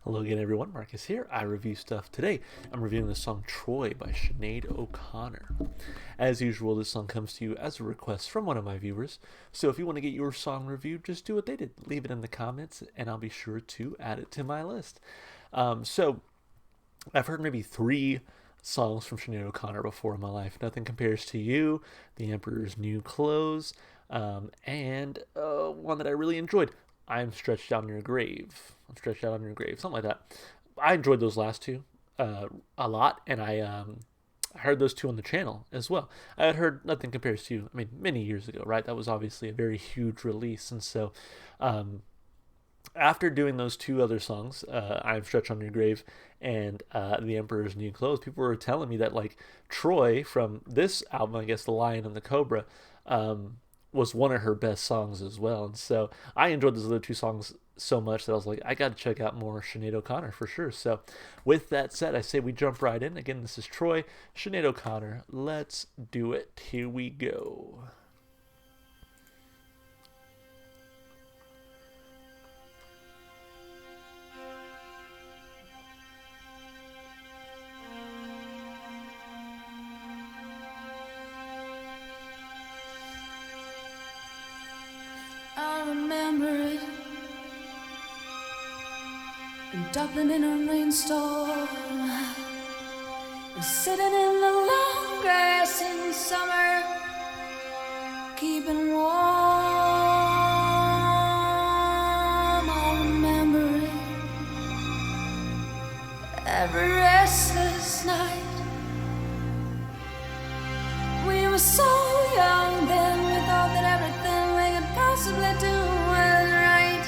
Hello again, everyone. Marcus here. I review stuff today. I'm reviewing the song Troy by Sinead O'Connor. As usual, this song comes to you as a request from one of my viewers. So if you want to get your song reviewed, just do what they did. Leave it in the comments, and I'll be sure to add it to my list. So I've heard maybe three songs from Sinead O'Connor before in my life. Nothing Compares to You, The Emperor's New Clothes, and one that I really enjoyed, I'm Stretched Out on Your Grave. I'm Stretched Out on Your Grave, something like that. I enjoyed those last two a lot, and I heard those two on the channel as well. I had heard Nothing Compares to You, I mean, many years ago, right? That was obviously a very huge release, and so after doing those two other songs, I'm Stretched on Your Grave and The Emperor's New Clothes, people were telling me that, like, Troy from this album, I guess The Lion and the Cobra, was one of her best songs as well. And so I enjoyed those other two songs so much that I was like, I got to check out more Sinead O'Connor for sure. So with that said, I say we jump right in. Again, this is Troy, Sinead O'Connor. Let's do it. Here we go. I remember it in Dublin in a rainstorm, sitting in the long grass in summer, keeping warm. I remember it every restless night. We were so young then, we thought that everything we could possibly do was right.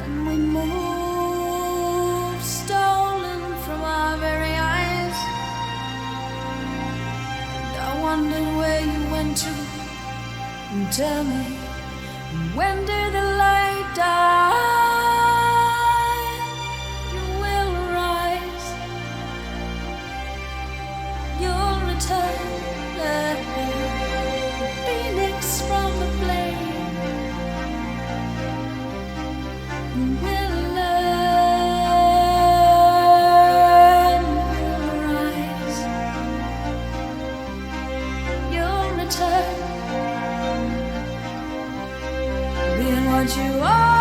And we moved, stolen from our very eyes. And I wondered where you went to. And tell me, when did the light die? You will rise, you'll return, Phoenix from the flame. You will learn, you'll rise, you'll return, being what you are.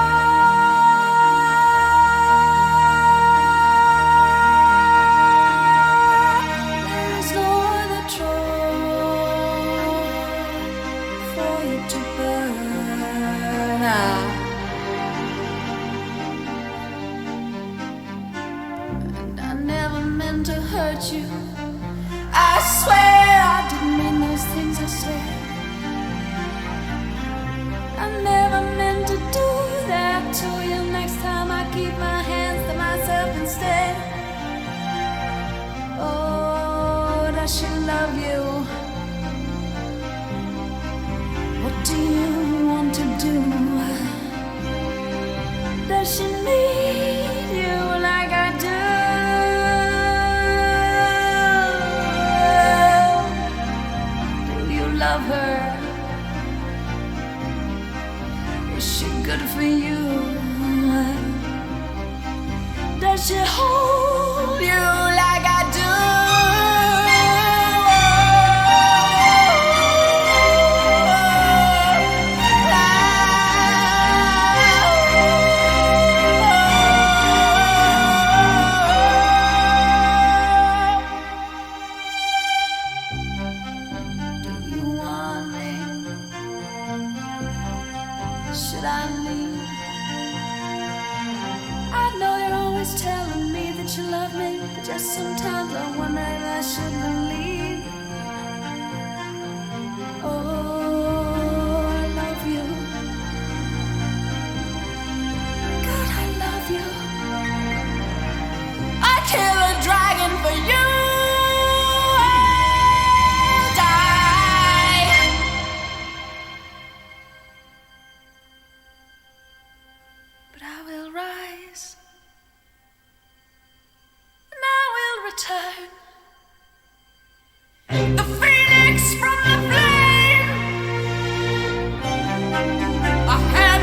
There is no other Troy for you to burn out. And I never meant to hurt you. I swear I didn't mean those things I said. I never meant to do that to you. Next time I keep my hands to myself instead. Oh, does she love you? What do you want to do? Does she need you like I do? Do you love her? Is she good for you? Does she hold you like I do? Do you want me? Should I leave? I know you're always telling me that you love me, but just sometimes I wonder if I should believe. Oh, I love you. God, I love you. I kill a dragon for you. I'll die. But I will rise, and I will return. The phoenix from the flame. I have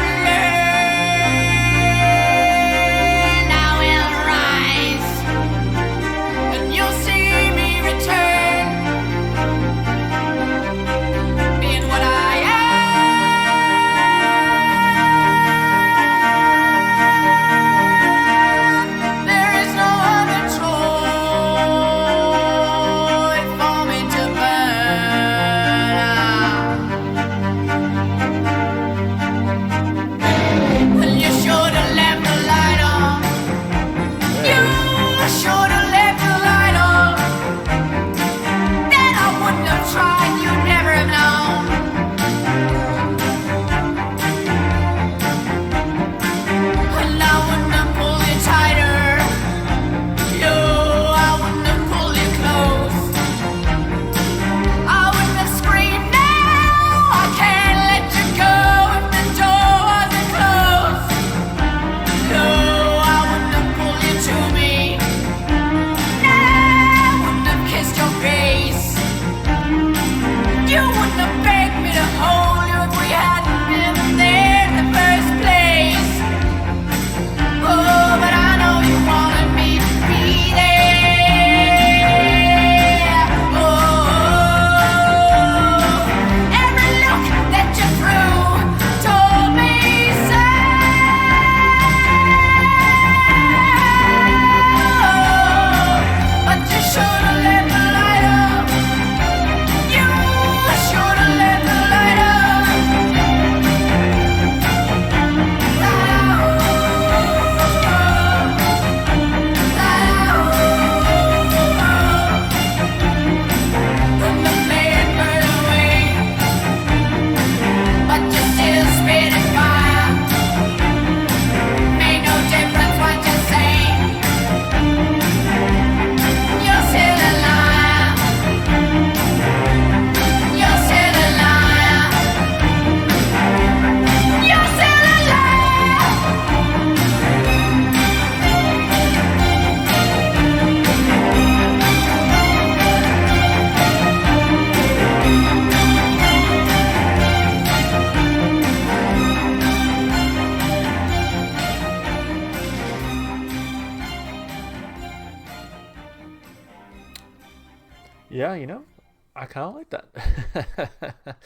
Yeah, I kind of like that.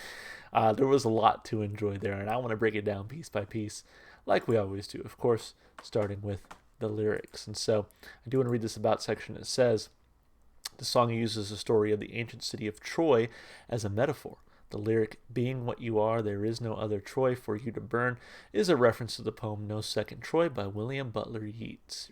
There was a lot to enjoy there, and I want to break it down piece by piece, like we always do, of course, starting with the lyrics. And so I do want to read this about section. It says, the song uses the story of the ancient city of Troy as a metaphor. The lyric, being what you are, there is no other Troy for you to burn, is a reference to the poem No Second Troy by William Butler Yeats,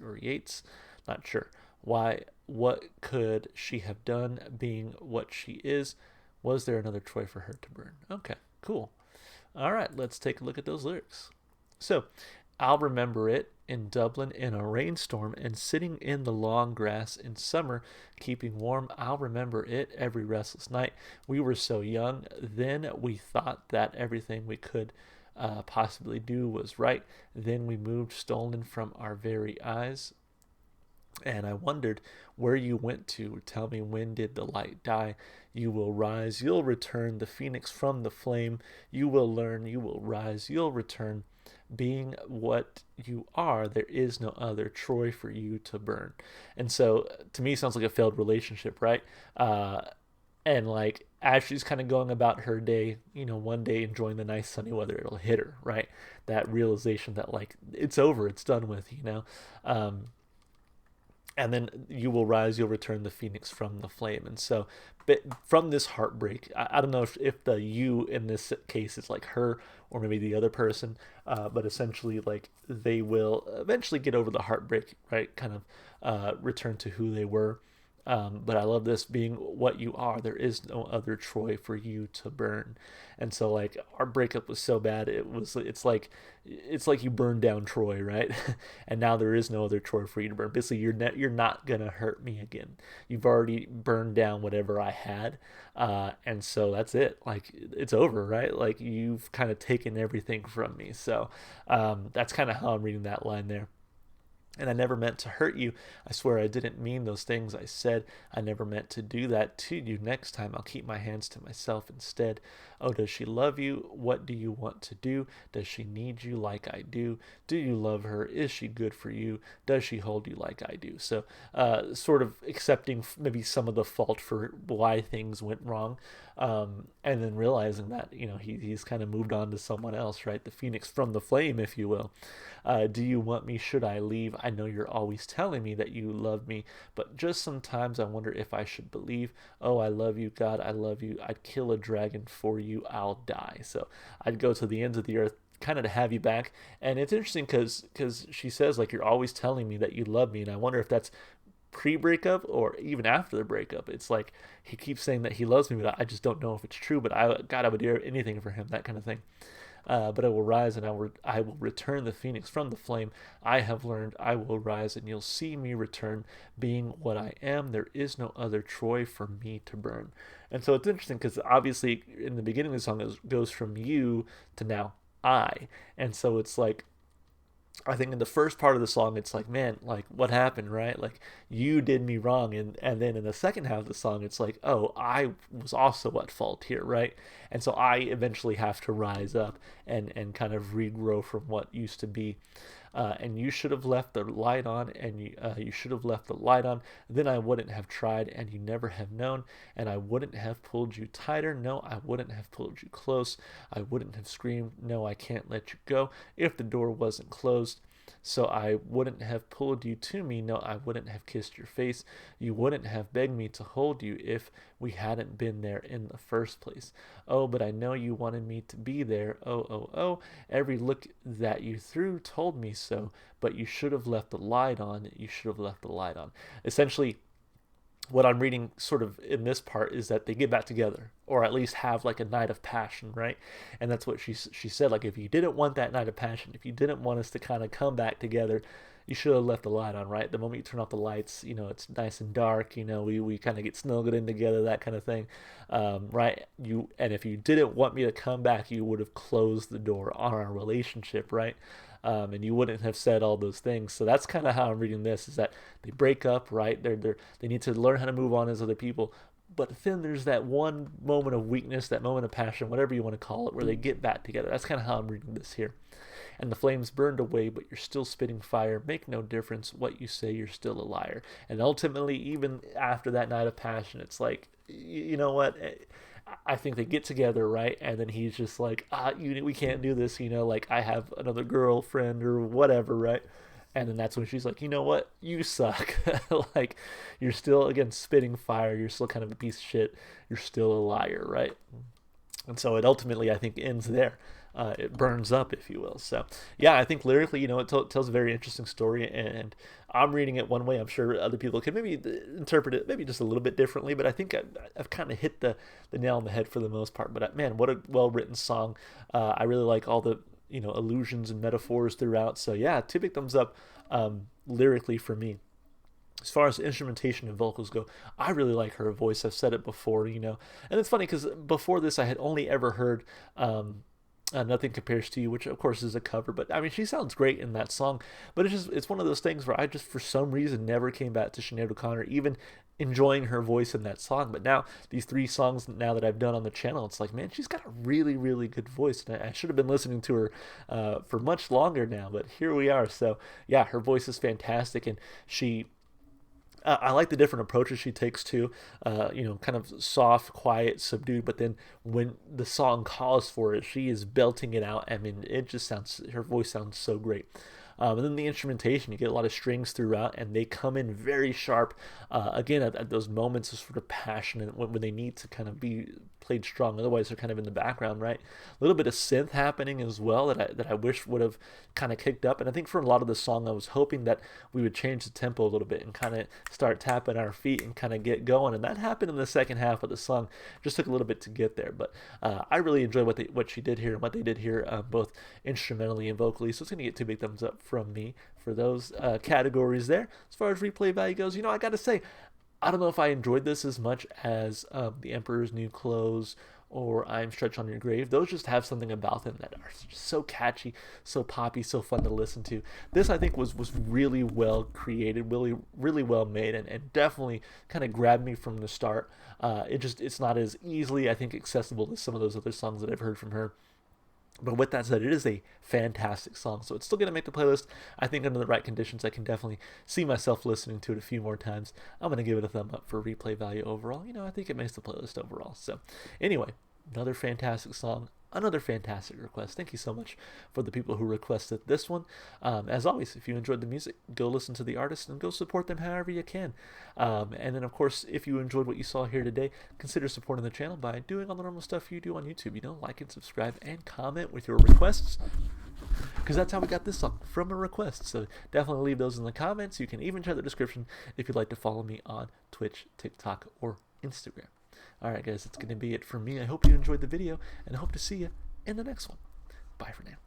not sure. Why, what could she have done being what she is? Was there another Troy for her to burn? Okay, cool. All right, let's take a look at those lyrics. So, I'll remember it in Dublin in a rainstorm and sitting in the long grass in summer, keeping warm. I'll remember it every restless night. We were so young. Then we thought that everything we could possibly do was right. Then we moved stolen from our very eyes. And I wondered where you went to. Tell me, when did the light die? You will rise, you'll return, the phoenix from the flame. You will learn, you will rise, you'll return. Being what you are, there is no other Troy for you to burn. And so, to me, sounds like a failed relationship, right? And like, as she's kind of going about her day, one day enjoying the nice sunny weather, it'll hit her, right? That realization that, like, it's over, it's done with. And then you will rise, you'll return, the phoenix from the flame. And so, but from this heartbreak, I don't know if the you in this case is like her or maybe the other person, but essentially, like, they will eventually get over the heartbreak, right? Kind of return to who they were. But I love this, being what you are, there is no other Troy for you to burn. And so, like, our breakup was so bad, it's like you burned down Troy, right? And now there is no other Troy for you to burn. Basically, you're not gonna hurt me again. You've already burned down whatever I had, and so that's it. Like, it's over, right? Like, you've kind of taken everything from me. So that's kind of how I'm reading that line there. And I never meant to hurt you. I swear I didn't mean those things I said. I never meant to do that to you. Next time I'll keep my hands to myself instead. Oh, does she love you? What do you want to do? Does she need you like I do? Do you love her? Is she good for you? Does she hold you like I do? So, sort of accepting maybe some of the fault for why things went wrong, and then realizing that he's kind of moved on to someone else, right? The phoenix from the flame, if you will. Do you want me? Should I leave? I know you're always telling me that you love me, but just sometimes I wonder if I should believe. Oh, I love you, God, I love you. I'd kill a dragon for you. I'll die. So I'd go to the ends of the earth, kind of to have you back. And it's interesting because she says, like, you're always telling me that you love me, and I wonder if that's pre-breakup or even after the breakup. It's like he keeps saying that he loves me, but I just don't know if it's true. But I would do anything for him, that kind of thing. But I will rise and I will return the phoenix from the flame. I have learned, I will rise and you'll see me return. Being what I am, there is no other Troy for me to burn. And so it's interesting because obviously in the beginning of the song it goes from you to now I. And so it's like, I think in the first part of the song, it's like, man, like, what happened, right? Like, you did me wrong. And then in the second half of the song, it's like, oh, I was also at fault here, right? And so I eventually have to rise up and kind of regrow from what used to be. And you should have left the light on, and you should have left the light on. Then I wouldn't have tried, and you never have known. And I wouldn't have pulled you tighter. No, I wouldn't have pulled you close. I wouldn't have screamed, no, I can't let you go, if the door wasn't closed. So I wouldn't have pulled you to me. No, I wouldn't have kissed your face. You wouldn't have begged me to hold you if we hadn't been there in the first place. Oh, but I know you wanted me to be there. Oh, oh, oh. Every look that you threw told me so, but you should have left the light on. You should have left the light on. Essentially, what I'm reading sort of in this part is that they get back together, or at least have like a night of passion, right? And that's what she said. Like, if you didn't want that night of passion, if you didn't want us to kind of come back together, you should have left the light on, right? The moment you turn off the lights, it's nice and dark. We kind of get snuggled in together, that kind of thing, right? And if you didn't want me to come back, you would have closed the door on our relationship, right? And you wouldn't have said all those things. So that's kind of how I'm reading this: is that they break up, right? They need to learn how to move on as other people. But then there's that one moment of weakness, that moment of passion, whatever you want to call it, where they get back together. That's kind of how I'm reading this here. and the flames burned away, but you're still spitting fire. Make no difference what you say, you're still a liar. And ultimately, even after that night of passion, it's like, you know what? I think they get together, right? And then he's just like, we can't do this, like I have another girlfriend or whatever, right? And then that's when she's like, you know what? You suck. Like, you're still, again, spitting fire. You're still kind of a piece of shit. You're still a liar, right? And so it ultimately, I think, ends there. It burns up, if you will. So, yeah, I think lyrically, it tells a very interesting story. And I'm reading it one way. I'm sure other people can maybe interpret it maybe just a little bit differently. But I think I've kind of hit the nail on the head for the most part. But man, what a well-written song. I really like all the allusions and metaphors throughout. So yeah, two big thumbs up lyrically for me. As far as instrumentation and vocals go, I really like her voice. I've said it before, and it's funny because before this I had only ever heard Nothing Compares to You, which of course is a cover, but I mean, she sounds great in that song. But it's one of those things where I just, for some reason, never came back to Sinead O'Connor, even enjoying her voice in that song. But now, these 3 songs now that I've done on the channel, it's like, man, she's got a really, really good voice. And I should have been listening to her for much longer now, but here we are. So yeah, her voice is fantastic, and I like the different approaches she takes too, kind of soft, quiet, subdued, but then when the song calls for it, she is belting it out. I mean, her voice sounds so great. And then the instrumentation, you get a lot of strings throughout, and they come in very sharp, again, at those moments of sort of passion, and when they need to kind of be played strong. Otherwise, they're kind of in the background, right? A little bit of synth happening as well that I wish would have kind of kicked up. And I think for a lot of the song, I was hoping that we would change the tempo a little bit and kind of start tapping our feet and kind of get going. And that happened in the second half of the song. Just took a little bit to get there. But I really enjoyed what she did here and what they did here, both instrumentally and vocally. So it's going to get 2 big thumbs up from me for those categories there. As far as replay value goes, I got to say, I don't know if I enjoyed this as much as The Emperor's New Clothes or I'm Stretched on Your Grave. Those just have something about them that are just so catchy, so poppy, so fun to listen to. This, I think, was really well created, really, really well made, and definitely kind of grabbed me from the start. It's not as easily, I think, accessible as some of those other songs that I've heard from her. But with that said, it is a fantastic song, so it's still going to make the playlist. I think under the right conditions, I can definitely see myself listening to it a few more times. I'm going to give it a thumb up for replay value overall. I think it makes the playlist overall. So anyway, another fantastic song, another fantastic request. Thank you so much for the people who requested this one. As always, if you enjoyed the music, go listen to the artist and go support them however you can. And then, of course, if you enjoyed what you saw here today, consider supporting the channel by doing all the normal stuff you do on YouTube. Like and subscribe and comment with your requests, because that's how we got this song, from a request. So definitely leave those in the comments. You can even check the description if you'd like to follow me on Twitch, TikTok, or Instagram. Alright guys, that's going to be it from me. I hope you enjoyed the video, and I hope to see you in the next one. Bye for now.